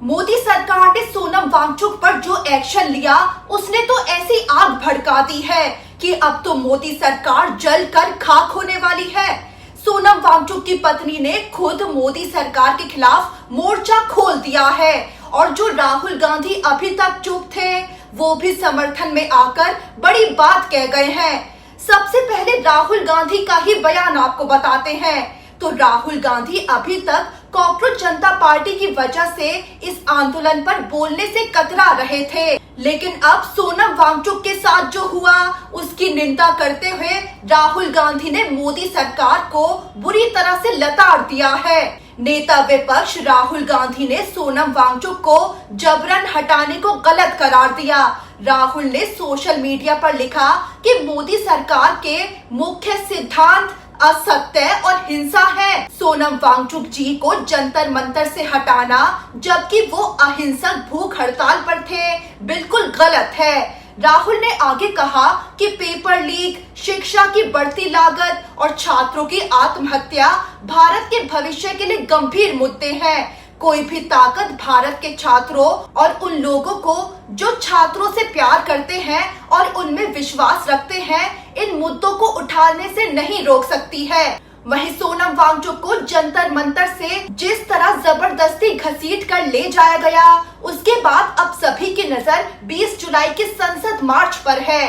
मोदी सरकार ने सोनम वांगचुक पर जो एक्शन लिया उसने तो ऐसी आग भड़का दी है कि अब तो मोदी सरकार जल कर खाक होने वाली है। सोनम वांगचुक की पत्नी ने खुद मोदी सरकार के खिलाफ मोर्चा खोल दिया है और जो राहुल गांधी अभी तक चुप थे वो भी समर्थन में आकर बड़ी बात कह गए हैं। सबसे पहले राहुल गांधी का ही बयान आपको बताते हैं। तो राहुल गांधी अभी तक कॉकरोच जनता पार्टी की वजह से इस आंदोलन पर बोलने से कतरा रहे थे, लेकिन अब सोनम वांगचुक के साथ जो हुआ उसकी निंदा करते हुए राहुल गांधी ने मोदी सरकार को बुरी तरह से लताड़ दिया है। नेता विपक्ष राहुल गांधी ने सोनम वांगचुक को जबरन हटाने को गलत करार दिया। राहुल ने सोशल मीडिया पर लिखा कि मोदी सरकार के मुख्य सिद्धांत असत्य और हिंसा है। सोनम वांगचुक जी को जंतर मंतर से हटाना जबकि वो अहिंसक भूख हड़ताल पर थे, बिल्कुल गलत है। राहुल ने आगे कहा कि पेपर लीक, शिक्षा की बढ़ती लागत और छात्रों की आत्महत्या भारत के भविष्य के लिए गंभीर मुद्दे हैं। कोई भी ताकत भारत के छात्रों और उन लोगों को जो छात्रों से प्यार करते हैं और उनमें विश्वास रखते हैं, इन मुद्दों को उठाने से नहीं रोक सकती है। वहीं सोनम वांगचुक को जंतर मंतर से जिस तरह जबरदस्ती घसीट कर ले जाया गया, उसके बाद अब सभी की नजर 20 जुलाई के संसद मार्च पर है।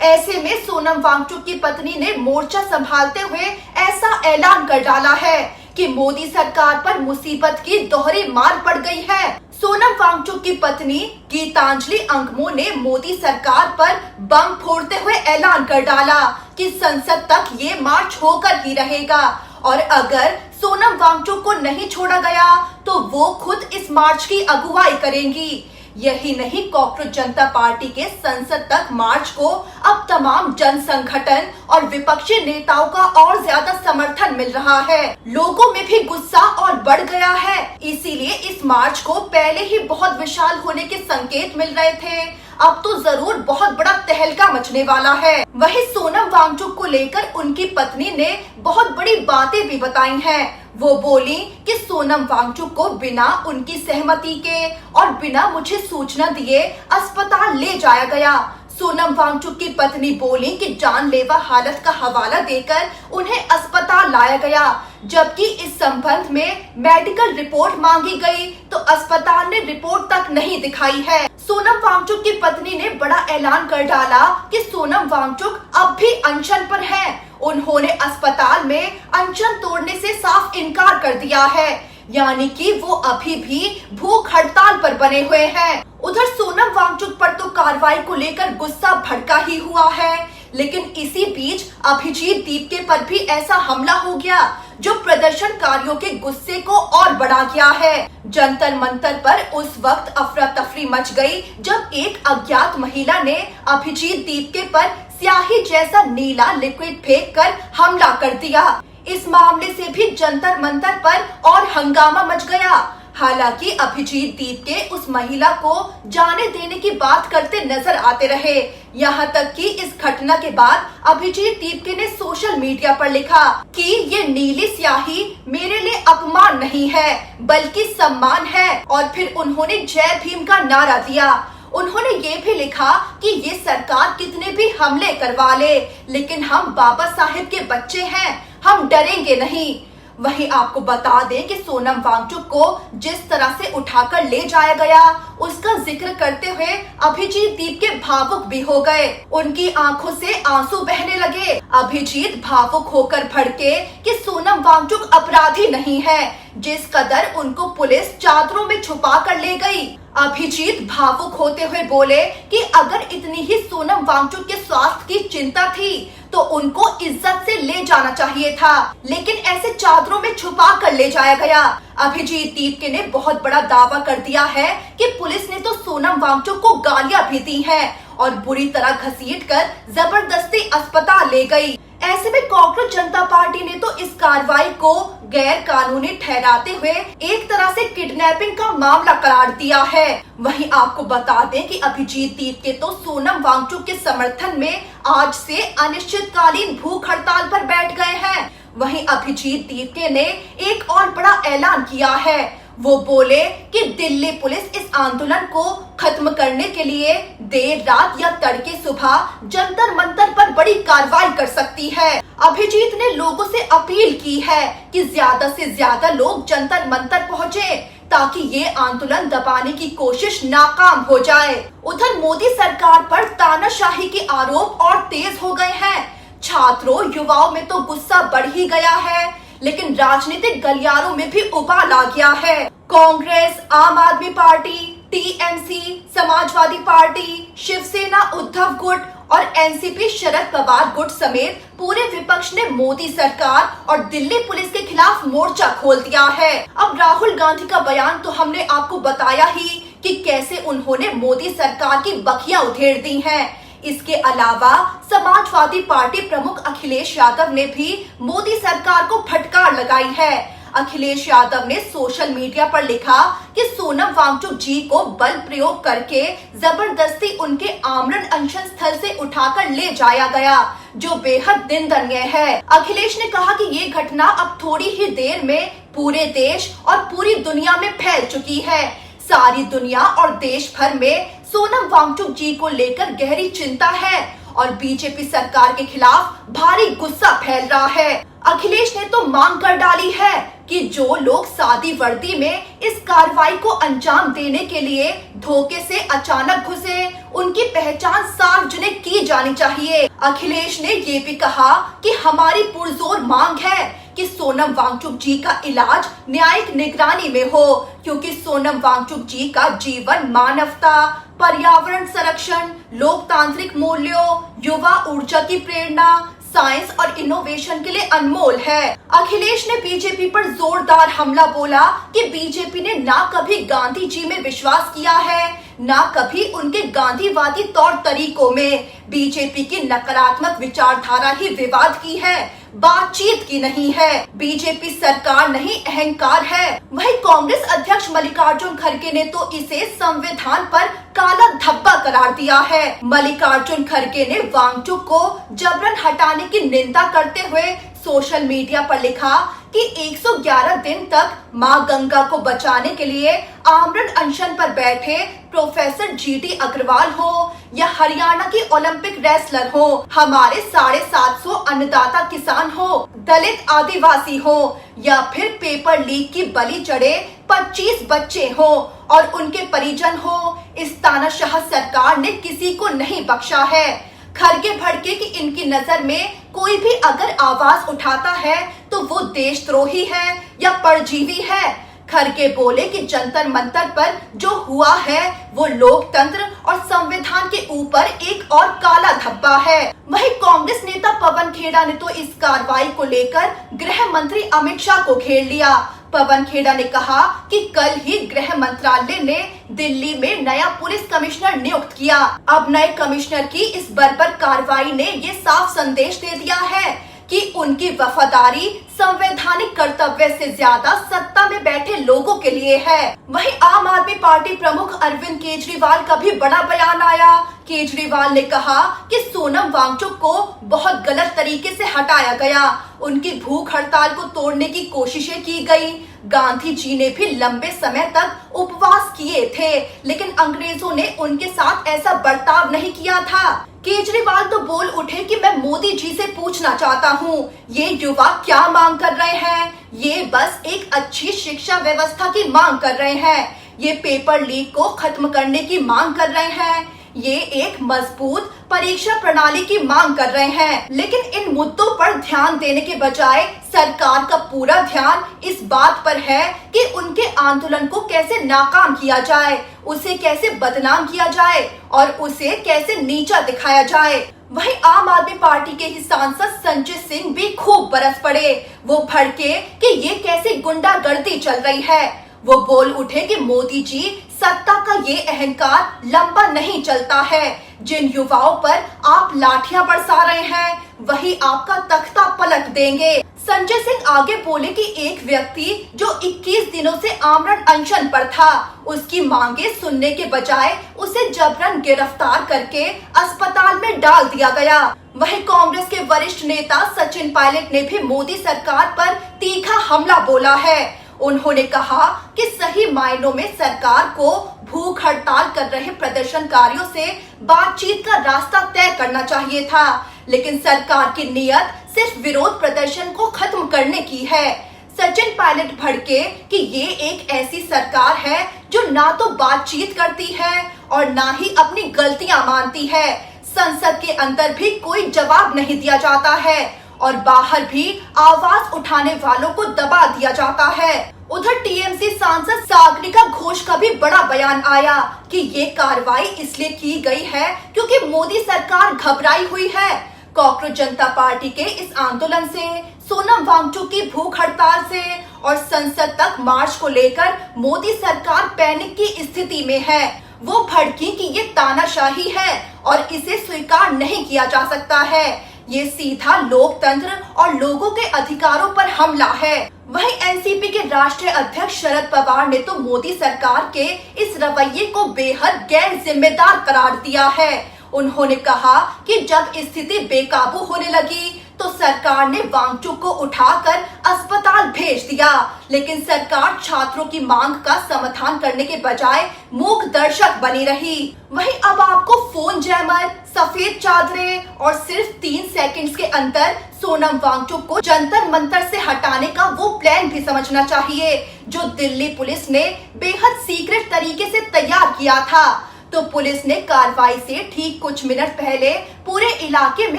ऐसे में सोनम वांगचुक की पत्नी ने मोर्चा संभालते हुए ऐसा ऐलान कर डाला है कि मोदी सरकार पर मुसीबत की दोहरी मार पड़ गई है। सोनम वांगचुक की पत्नी गीतांजलि अंगमो ने मोदी सरकार पर बम फोड़ते हुए ऐलान कर डाला कि संसद तक ये मार्च होकर ही रहेगा और अगर सोनम वांगचुक को नहीं छोड़ा गया तो वो खुद इस मार्च की अगुवाई करेंगी। यही नहीं, कॉकरोच जनता पार्टी के संसद तक मार्च को अब तमाम जन संगठन और विपक्षी नेताओं का और ज्यादा समर्थन मिल रहा है। लोगों में भी गुस्सा और बढ़ गया है, इसीलिए इस मार्च को पहले ही बहुत विशाल होने के संकेत मिल रहे थे, अब तो जरूर बहुत बड़ा तहलका मचने वाला है। वहीं सोनम वांगचुक को लेकर उनकी पत्नी ने बहुत बड़ी बातें भी बताई हैं। वो बोली कि सोनम वांगचुक को बिना उनकी सहमति के और बिना मुझे सूचना दिए अस्पताल ले जाया गया। सोनम वांगचुक की पत्नी बोली कि जानलेवा हालत का हवाला देकर उन्हें अस्पताल लाया गया, जबकि इस संबंध में मेडिकल रिपोर्ट मांगी गई तो अस्पताल ने रिपोर्ट तक नहीं दिखाई है। सोनम वांगचुक की पत्नी ने बड़ा ऐलान कर डाला कि सोनम वांगचुक अब भी अनशन पर हैं। उन्होंने अस्पताल में अनशन तोड़ने से साफ इनकार कर दिया है, यानी कि वो अभी भी भूख हड़ताल पर बने हुए हैं। उधर सोनम वांगचुक पर तो कार्रवाई को लेकर गुस्सा भड़का ही हुआ है, लेकिन इसी बीच अभिजीत दीपके पर भी ऐसा हमला हो गया जो प्रदर्शनकारियों के गुस्से को और बढ़ा गया है। जंतर मंतर पर उस वक्त अफरा तफरी मच गई जब एक अज्ञात महिला ने अभिजीत दीपके पर स्याही जैसा नीला लिक्विड फेंक कर हमला कर दिया। इस मामले से भी जंतर मंतर पर और हंगामा मच गया। हालांकि अभिजीत दीपके उस महिला को जाने देने की बात करते नजर आते रहे। यहाँ तक कि इस घटना के बाद अभिजीत दीपके ने सोशल मीडिया पर लिखा कि ये नीली स्याही मेरे लिए अपमान नहीं है बल्कि सम्मान है, और फिर उन्होंने जय भीम का नारा दिया। उन्होंने ये भी लिखा कि ये सरकार कितने भी हमले करवा ले, लेकिन हम बाबा साहेब के बच्चे हैं, हम डरेंगे नहीं। वहीं आपको बता दें कि सोनम वांगचुक को जिस तरह से उठाकर ले जाया गया उसका जिक्र करते हुए अभिजीत दीपके भावुक भी हो गए। उनकी आंखों से आंसू बहने लगे। अभिजीत भावुक होकर भड़के कि सोनम वांगचुक अपराधी नहीं है, जिस कदर उनको पुलिस चादरों में छुपा कर ले गई। अभिजीत भावुक होते हुए बोले कि अगर इतनी ही सोनम वांगचुक के स्वास्थ्य की चिंता थी तो उनको इज्जत से ले जाना चाहिए था, लेकिन ऐसे चादरों में छुपा कर ले जाया गया। अभिजीत दीपके ने बहुत बड़ा दावा कर दिया है कि पुलिस ने तो सोनम वांगचुक को गालियां भी दी हैं और बुरी तरह घसीटकर जबरदस्ती अस्पताल ले गई। ऐसे में कॉकरोच जनता पार्टी ने तो इस कार्रवाई को गैर कानूनी ठहराते हुए एक तरह से किडनैपिंग का मामला करार दिया है। वहीं आपको बता दें कि अभिजीत दीपके तो सोनम वांगचुक के समर्थन में आज से अनिश्चितकालीन भूख हड़ताल पर बैठ गए हैं। वहीं अभिजीत दीपके ने एक और बड़ा ऐलान किया है। वो बोले कि दिल्ली पुलिस इस आंदोलन को खत्म करने के लिए देर रात या तड़के सुबह जंतर मंतर पर बड़ी कार्रवाई कर सकती है। अभिजीत ने लोगों से अपील की है कि ज्यादा से ज्यादा लोग जंतर मंतर पहुंचे ताकि ये आंदोलन दबाने की कोशिश नाकाम हो जाए। उधर मोदी सरकार पर तानाशाही के आरोप और तेज हो गए हैं। छात्रों युवाओं में तो गुस्सा बढ़ ही गया है, लेकिन राजनीतिक गलियारों में भी उबाल आ गया है। कांग्रेस, आम आदमी पार्टी, टीएमसी, समाजवादी पार्टी, शिवसेना उद्धव गुट और एनसीपी शरद पवार गुट समेत पूरे विपक्ष ने मोदी सरकार और दिल्ली पुलिस के खिलाफ मोर्चा खोल दिया है। अब राहुल गांधी का बयान तो हमने आपको बताया ही कि कैसे उन्होंने मोदी सरकार की बखियां उधेड़ दी हैं। इसके अलावा समाजवादी पार्टी प्रमुख अखिलेश यादव ने भी मोदी सरकार को फटकार लगाई है। अखिलेश यादव ने सोशल मीडिया पर लिखा कि सोनम वांगचुक जी को बल प्रयोग करके जबरदस्ती उनके आमरण अनशन स्थल से उठाकर ले जाया गया, जो बेहद निंदनीय है। अखिलेश ने कहा कि ये घटना अब थोड़ी ही देर में पूरे देश और पूरी दुनिया में फैल चुकी है। सारी दुनिया और देश भर में सोनम वांगचुक जी को लेकर गहरी चिंता है और बीजेपी सरकार के खिलाफ भारी गुस्सा फैल रहा है। अखिलेश ने तो मांग कर डाली है कि जो लोग सादी वर्दी में इस कार्रवाई को अंजाम देने के लिए धोखे से अचानक घुसे, उनकी पहचान सार्वजनिक की जानी चाहिए। अखिलेश ने ये भी कहा कि हमारी पुरजोर मांग है कि सोनम वांगचुक जी का इलाज न्यायिक निगरानी में हो, क्योंकि सोनम वांगचुक जी का जीवन मानवता, पर्यावरण संरक्षण, लोकतांत्रिक मूल्यों, युवा ऊर्जा की प्रेरणा, साइंस और इनोवेशन के लिए अनमोल है। अखिलेश ने बीजेपी पर जोरदार हमला बोला कि बीजेपी ने ना कभी गांधी जी में विश्वास किया है, ना कभी उनके गांधीवादी तौर तरीकों में। बीजेपी की नकारात्मक विचारधारा ही विवाद की है, बातचीत की नहीं है। बीजेपी सरकार नहीं, अहंकार है। वहीं कांग्रेस अध्यक्ष मल्लिकार्जुन खड़गे ने तो इसे संविधान पर काला धब्बा करार दिया है। मल्लिकार्जुन खड़गे ने वांगचुक को जबरन हटाने की निंदा करते हुए सोशल मीडिया पर लिखा कि 111 दिन तक मां गंगा को बचाने के लिए आमरण अनशन पर बैठे प्रोफेसर जीटी अग्रवाल हो या हरियाणा की ओलंपिक रेसलर हो, हमारे 750 अन्नदाता किसान हो, दलित आदिवासी हो या फिर पेपर लीक की बलि चढ़े 25 बच्चे हो और उनके परिजन हो, इस तानाशाह सरकार ने किसी को नहीं बख्शा है। खड़गे भड़के कि इनकी नजर में कोई भी अगर आवाज उठाता है तो वो देशद्रोही है या परजीवी है। खड़गे बोले कि जंतर मंतर पर जो हुआ है वो लोकतंत्र और संविधान के ऊपर एक और काला धब्बा है। वहीं कांग्रेस नेता पवन खेड़ा ने तो इस कार्रवाई को लेकर गृह मंत्री अमित शाह को घेर लिया। पवन खेड़ा ने कहा कि कल ही गृह मंत्रालय ने दिल्ली में नया पुलिस कमिश्नर नियुक्त किया। अब नए कमिश्नर की इस बर्बर कार्रवाई ने ये साफ संदेश दे दिया है कि उनकी वफादारी संवैधानिक कर्तव्य से ज्यादा सत्ता में बैठे लोगों के लिए है। वहीं आम आदमी पार्टी प्रमुख अरविंद केजरीवाल का भी बड़ा बयान आया। केजरीवाल ने कहा कि सोनम वांगचुक को बहुत गलत तरीके से हटाया गया, उनकी भूख हड़ताल को तोड़ने की कोशिशें की गई। गांधी जी ने भी लंबे समय तक उपवास किए थे, लेकिन अंग्रेजों ने उनके साथ ऐसा बर्ताव नहीं किया था। केजरीवाल तो बोल उठे कि मैं मोदी जी से पूछना चाहता हूँ, ये युवा क्या मांग कर रहे हैं? ये बस एक अच्छी शिक्षा व्यवस्था की मांग कर रहे हैं, ये पेपर लीक को खत्म करने की मांग कर रहे हैं, ये एक मजबूत परीक्षा प्रणाली की मांग कर रहे हैं। लेकिन इन मुद्दों पर ध्यान देने के बजाय सरकार का पूरा ध्यान इस बात पर है कि उनके आंदोलन को कैसे नाकाम किया जाए, उसे कैसे बदनाम किया जाए और उसे कैसे नीचा दिखाया जाए। वहीं आम आदमी पार्टी के ही सांसद संजय सिंह भी खूब बरस पड़े। वो भड़के कि ये कैसे गुंडागर्दी चल रही है। वो बोल उठे कि मोदी जी सत्ता का ये अहंकार लंबा नहीं चलता है। जिन युवाओं पर आप लाठियां बरसा रहे हैं वही आपका तख्ता पलट देंगे। संजय सिंह आगे बोले कि एक व्यक्ति जो 21 दिनों से आमरण अनशन पर था, उसकी मांगे सुनने के बजाय उसे जबरन गिरफ्तार करके अस्पताल में डाल दिया गया। वहीं कांग्रेस के वरिष्ठ नेता सचिन पायलट ने भी मोदी सरकार पर तीखा हमला बोला है। उन्होंने कहा कि सही मायनों में सरकार को भूख हड़ताल कर रहे प्रदर्शनकारियों से बातचीत का रास्ता तय करना चाहिए था, लेकिन सरकार की नीयत सिर्फ विरोध प्रदर्शन को खत्म करने की है। सचिन पायलट भड़के कि ये एक ऐसी सरकार है जो ना तो बातचीत करती है और ना ही अपनी गलतियां मानती है। संसद के अंदर भी कोई जवाब नहीं दिया जाता है और बाहर भी आवाज उठाने वालों को दबा दिया जाता है। उधर टीएमसी सांसद सागरिका घोष का भी बड़ा बयान आया कि ये कार्रवाई इसलिए की गई है क्योंकि मोदी सरकार घबराई हुई है। कॉकरोच जनता पार्टी के इस आंदोलन से, सोनम वांगचुक की भूख हड़ताल से और संसद तक मार्च को लेकर मोदी सरकार पैनिक की स्थिति में है। वो भड़की कि ये तानाशाही है और इसे स्वीकार नहीं किया जा सकता है। ये सीधा लोकतंत्र और लोगों के अधिकारों पर हमला है। वहीं एनसीपी के राष्ट्रीय अध्यक्ष शरद पवार ने तो मोदी सरकार के इस रवैये को बेहद गैर जिम्मेदार करार दिया है। उन्होंने कहा कि जब स्थिति बेकाबू होने लगी तो सरकार ने वांगचुक को उठाकर अस्पताल भेज दिया, लेकिन सरकार छात्रों की मांग का समाधान करने के बजाय मूक दर्शक बनी रही। वहीं अब आपको फोन जैमर, सफेद चादरें और सिर्फ 3 सेकंड्स के अंदर सोनम वांगचुक को जंतर मंतर से हटाने का वो प्लान भी समझना चाहिए जो दिल्ली पुलिस ने बेहद सीक्रेट तरीके से तैयार किया था। तो पुलिस ने कार्रवाई से ठीक कुछ मिनट पहले पूरे इलाके में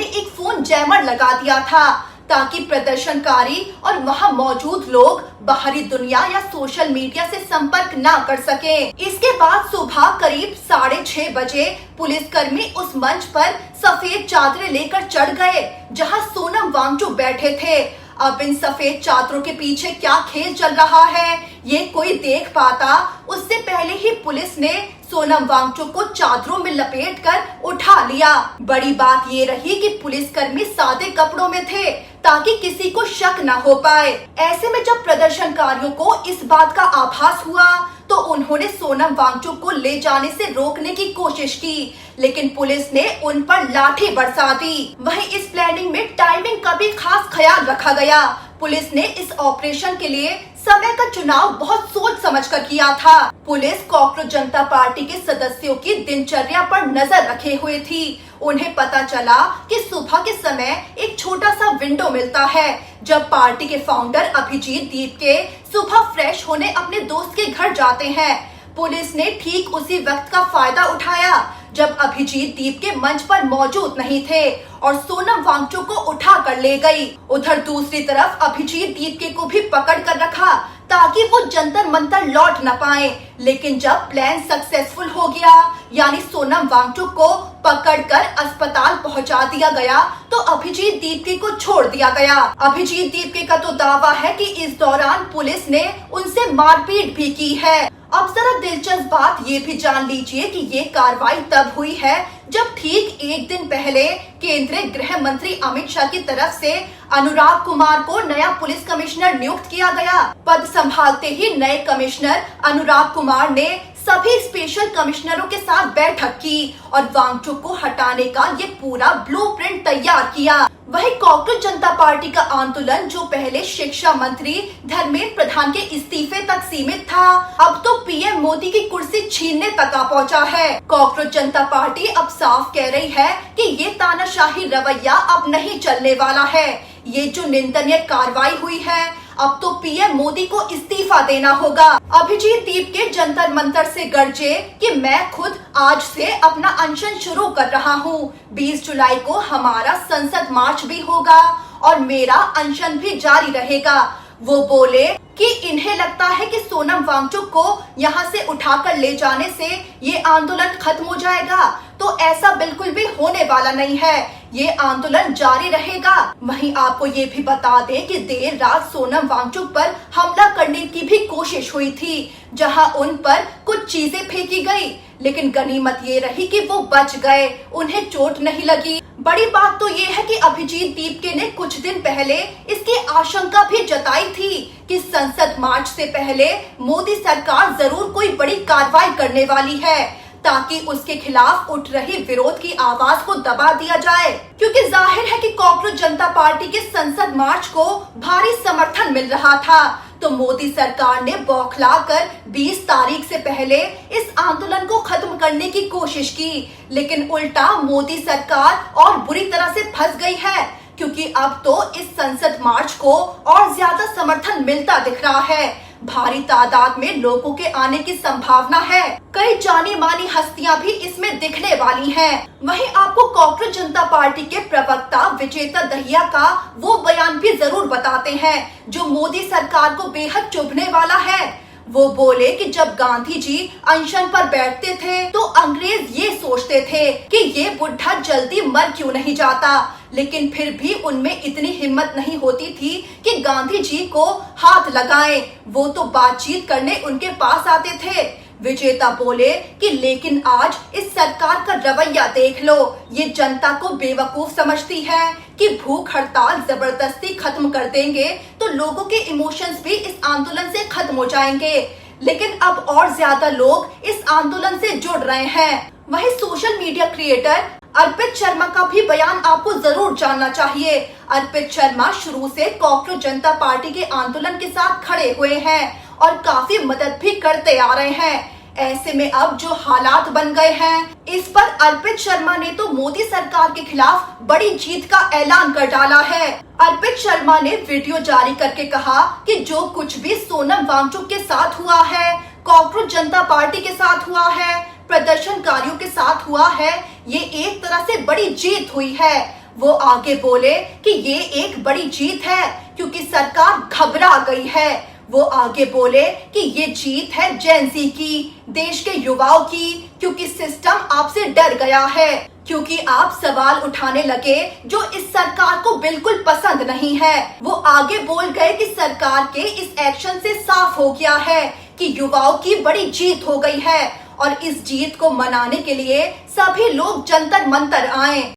एक फोन जैमर लगा दिया था ताकि प्रदर्शनकारी और वहां मौजूद लोग बाहरी दुनिया या सोशल मीडिया से संपर्क ना कर सकें। इसके बाद सुबह करीब 6:30 बजे पुलिसकर्मी उस मंच पर सफेद चादरें लेकर चढ़ गए जहां सोनम वांगचुक बैठे थे। अब इन सफेद चादरों के पीछे क्या खेल चल रहा है ये कोई देख पाता, उससे पहले ही पुलिस ने सोनम वांगचुक को चादरों में लपेटकर उठा लिया। बड़ी बात ये रही कि पुलिसकर्मी सादे कपड़ों में थे ताकि किसी को शक न हो पाए। ऐसे में जब प्रदर्शनकारियों को इस बात का आभास हुआ तो उन्होंने सोनम वांगचुक को ले जाने से रोकने की कोशिश की, लेकिन पुलिस ने उन पर लाठी बरसा दी। वहीं इस प्लानिंग में टाइमिंग का भी खास ख्याल रखा गया। पुलिस ने इस ऑपरेशन के लिए समय का चुनाव बहुत सोच समझकर किया था। पुलिस कॉकरोच जनता पार्टी के सदस्यों की दिनचर्या पर नजर रखे हुए थी। उन्हें पता चला कि सुबह के समय एक छोटा सा विंडो मिलता है जब पार्टी के फाउंडर अभिजीत दीपके सुबह फ्रेश होने अपने दोस्त के घर जाते हैं। पुलिस ने ठीक उसी वक्त का फायदा उठाया जब अभिजीत दीपके मंच पर मौजूद नहीं थे और सोनम वांगचुक को उठा कर ले गई। उधर दूसरी तरफ अभिजीत दीपके को भी पकड़ कर रखा ताकि वो जंतर मंतर लौट न पाए, लेकिन जब प्लान सक्सेसफुल हो गया यानी सोनम वांगचुक को पकड़कर अस्पताल पहुंचा दिया गया तो अभिजीत दीपके को छोड़ दिया गया। अभिजीत दीपके का तो दावा है कि इस दौरान पुलिस ने उनसे मारपीट भी की है। अब जरा दिलचस्प बात ये भी जान लीजिए कि ये कार्रवाई तब हुई है जब ठीक एक दिन पहले केंद्रीय गृह मंत्री अमित शाह की तरफ से अनुराग कुमार को नया पुलिस कमिश्नर नियुक्त किया गया। पद संभालते ही नए कमिश्नर अनुराग कुमार ने सभी स्पेशल कमिश्नरों के साथ बैठक की और वांगचुक को हटाने का ये पूरा ब्लूप्रिंट तैयार किया। वहीं कॉकरोच जनता पार्टी का आंदोलन जो पहले शिक्षा मंत्री धर्मेंद्र प्रधान के इस्तीफे तक सीमित था, अब तो पीएम मोदी की कुर्सी छीनने तक आ पहुंचा है। कॉकरोच जनता पार्टी अब साफ कह रही है कि ये तानाशाही रवैया अब नहीं चलने वाला है। ये जो निंदनीय कार्रवाई हुई है, अब तो पीएम मोदी को इस्तीफा देना होगा। अभिजीत दीपके जंतर मंतर से गरजे कि मैं खुद आज से अपना अनशन शुरू कर रहा हूँ। 20 जुलाई को हमारा संसद मार्च भी होगा और मेरा अनशन भी जारी रहेगा। वो बोले कि इन्हें लगता है कि सोनम वांगचुक को यहाँ से उठाकर ले जाने से ये आंदोलन खत्म हो जाएगा, तो ऐसा बिल्कुल भी होने वाला नहीं है। ये आंदोलन जारी रहेगा। वहीं आपको ये भी बता दें कि देर रात सोनम वांगचुक पर हमला करने की भी कोशिश हुई थी, जहां उन पर कुछ चीजें फेंकी गई, लेकिन गनीमत ये रही कि वो बच गए, उन्हें चोट नहीं लगी। बड़ी बात तो ये है कि अभिजीत दीपके ने कुछ दिन पहले इसकी आशंका भी जताई थी कि संसद मार्च से पहले मोदी सरकार जरूर कोई बड़ी कार्रवाई करने वाली है ताकि उसके खिलाफ उठ रही विरोध की आवाज को दबा दिया जाए, क्योंकि जाहिर है कि कॉकरोच जनता पार्टी के संसद मार्च को भारी समर्थन मिल रहा था। तो मोदी सरकार ने बौखलाकर 20 तारीख से पहले इस आंदोलन को खत्म करने की कोशिश की, लेकिन उल्टा मोदी सरकार और बुरी तरह से फंस गई है, क्योंकि अब तो इस संसद मार्च को और ज्यादा समर्थन मिलता दिख रहा है। भारी तादाद में लोगों के आने की संभावना है। कई जानी मानी हस्तियां भी इसमें दिखने वाली हैं। वहीं आपको कॉकरोच जनता पार्टी के प्रवक्ता विजेता दहिया का वो बयान भी जरूर बताते हैं जो मोदी सरकार को बेहद चुभने वाला है। वो बोले कि जब गांधी जी अनशन पर बैठते थे तो अंग्रेज ये सोचते थे कि ये बुढ़ा जल्दी मर क्यों नहीं जाता, लेकिन फिर भी उनमें इतनी हिम्मत नहीं होती थी कि गांधी जी को हाथ लगाएं। वो तो बातचीत करने उनके पास आते थे। विजेता बोले कि लेकिन आज इस सरकार का रवैया देख लो, ये जनता को बेवकूफ समझती है कि भूख हड़ताल जबरदस्ती खत्म कर देंगे तो लोगों के इमोशंस भी इस आंदोलन से खत्म हो जाएंगे। लेकिन अब और ज्यादा लोग इस आंदोलन से जुड़ रहे हैं। वहीं सोशल मीडिया क्रिएटर अर्पित शर्मा का भी बयान आपको जरूर जानना चाहिए। अर्पित शर्मा शुरू से कॉकरोच जनता पार्टी के आंदोलन के साथ खड़े हुए हैं और काफी मदद भी करते आ रहे हैं। ऐसे में अब जो हालात बन गए हैं, इस पर अर्पित शर्मा ने तो मोदी सरकार के खिलाफ बड़ी जीत का ऐलान कर डाला है। अर्पित शर्मा ने वीडियो जारी करके कहा कि जो कुछ भी सोनम वांगचुक के साथ हुआ है, कॉकरोच जनता पार्टी के साथ हुआ है, प्रदर्शनकारियों के साथ हुआ है, ये एक तरह से बड़ी जीत हुई है। वो आगे बोले कि ये एक बड़ी जीत है क्योंकि सरकार घबरा गई है। वो आगे बोले कि ये जीत है जेनजी की, देश के युवाओं की, क्योंकि सिस्टम आपसे डर गया है, क्योंकि आप सवाल उठाने लगे जो इस सरकार को बिल्कुल पसंद नहीं है। वो आगे बोल गए कि सरकार के इस एक्शन से साफ हो गया है कि युवाओं की बड़ी जीत हो गई है और इस जीत को मनाने के लिए सभी लोग जंतर मंतर आए।